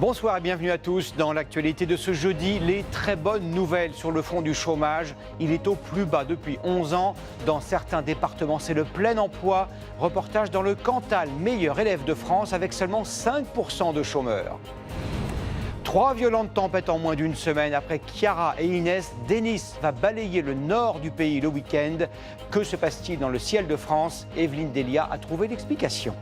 Bonsoir et bienvenue à tous. Dans l'actualité de ce jeudi, les très bonnes nouvelles sur le front du chômage. Il est au plus bas depuis 11 ans. Dans certains départements, c'est le plein emploi. Reportage dans le Cantal, meilleur élève de France avec seulement 5% de chômeurs. 3 violentes tempêtes en moins d'une semaine. Après Chiara et Inès, Denis va balayer le nord du pays le week-end. Que se passe-t-il dans le ciel de France? Evelyne Delia a trouvé l'explication.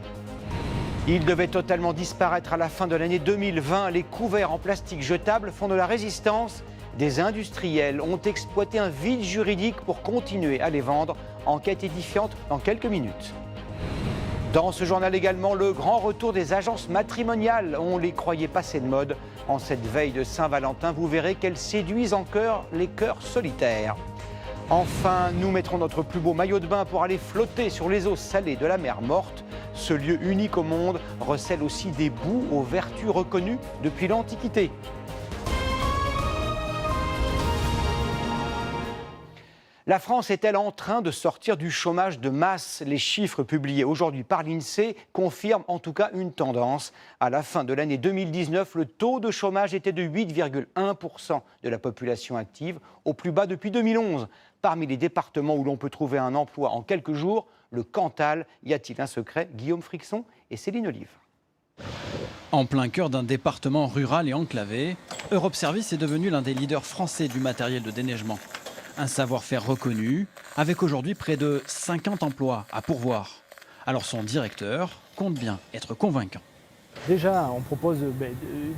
Il devait totalement disparaître à la fin de l'année 2020. Les couverts en plastique jetables font de la résistance. Des industriels ont exploité un vide juridique pour continuer à les vendre. Enquête édifiante dans quelques minutes. Dans ce journal également, le grand retour des agences matrimoniales. On les croyait passées de mode. En cette veille de Saint-Valentin, vous verrez qu'elles séduisent encore les cœurs solitaires. Enfin, nous mettrons notre plus beau maillot de bain pour aller flotter sur les eaux salées de la mer Morte. Ce lieu unique au monde recèle aussi des boues aux vertus reconnues depuis l'Antiquité. La France est-elle en train de sortir du chômage de masse? Les chiffres publiés aujourd'hui par l'INSEE confirment en tout cas une tendance. À la fin de l'année 2019, le taux de chômage était de 8,1% de la population active, au plus bas depuis 2011. Parmi les départements où l'on peut trouver un emploi en quelques jours, le Cantal. Y a-t-il un secret? Guillaume Frixon et Céline Olive. En plein cœur d'un département rural et enclavé, Europe Service est devenu l'un des leaders français du matériel de déneigement. Un savoir-faire reconnu, avec aujourd'hui près de 50 emplois à pourvoir. Alors son directeur compte bien être convaincant. Déjà, on propose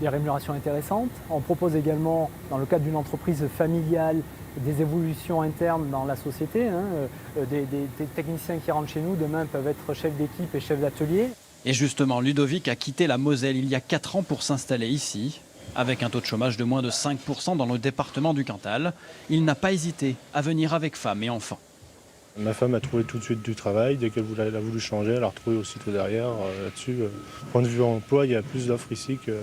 des rémunérations intéressantes. On propose également, dans le cadre d'une entreprise familiale, des évolutions internes dans la société. Des techniciens qui rentrent chez nous, demain, peuvent être chefs d'équipe et chefs d'atelier. Et justement, Ludovic a quitté la Moselle il y a 4 ans pour s'installer ici. Avec un taux de chômage de moins de 5% dans le département du Cantal, il n'a pas hésité à venir avec femme et enfants. Ma femme a trouvé tout de suite du travail. Dès qu'elle a voulu changer, elle a retrouvé aussitôt derrière. Là-dessus, point de vue emploi, il y a plus d'offres ici que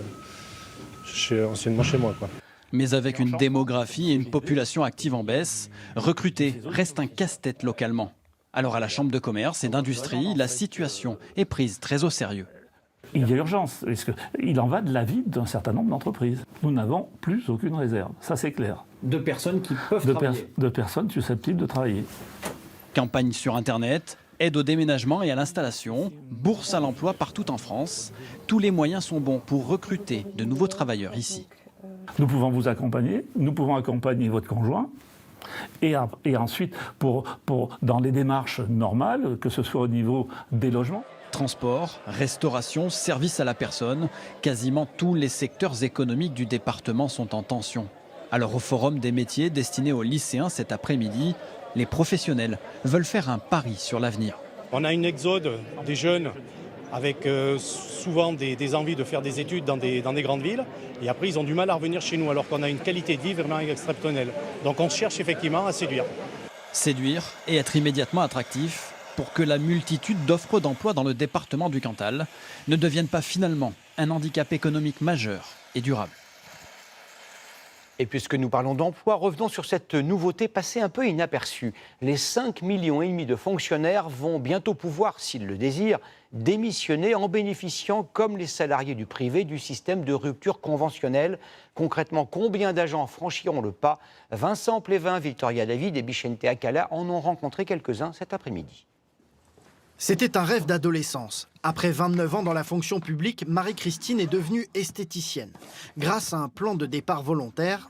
anciennement chez moi, quoi. Mais avec une démographie et une population active en baisse, recruter reste un casse-tête localement. Alors à la Chambre de commerce et d'industrie, la situation est prise très au sérieux. Il y a urgence, parce qu'il en va de la vie d'un certain nombre d'entreprises. Nous n'avons plus aucune réserve, ça c'est clair. De personnes qui peuvent travailler. De personnes susceptibles de travailler. Campagne sur Internet, aide au déménagement et à l'installation, bourse à l'emploi partout en France. Tous les moyens sont bons pour recruter de nouveaux travailleurs ici. Nous pouvons vous accompagner, nous pouvons accompagner votre conjoint. Et ensuite, dans les démarches normales, que ce soit au niveau des logements. Transport, restauration, service à la personne, quasiment tous les secteurs économiques du département sont en tension. Alors au Forum des métiers destiné aux lycéens cet après-midi, les professionnels veulent faire un pari sur l'avenir. On a une exode des jeunes avec souvent des envies de faire des études dans des grandes villes. Et après, ils ont du mal à revenir chez nous alors qu'on a une qualité de vie vraiment exceptionnelle. Donc on cherche effectivement à séduire. Séduire et être immédiatement attractif pour que la multitude d'offres d'emploi dans le département du Cantal ne devienne pas finalement un handicap économique majeur et durable. Et puisque nous parlons d'emploi, revenons sur cette nouveauté passée un peu inaperçue. Les 5,5 millions de fonctionnaires vont bientôt pouvoir, s'ils le désirent, démissionner en bénéficiant, comme les salariés du privé, du système de rupture conventionnelle. Concrètement, combien d'agents franchiront le pas? Vincent Plévin, Victoria David et Bichente Akala en ont rencontré quelques-uns cet après-midi. C'était un rêve d'adolescence. Après 29 ans dans la fonction publique, Marie-Christine est devenue esthéticienne. Grâce à un plan de départ volontaire,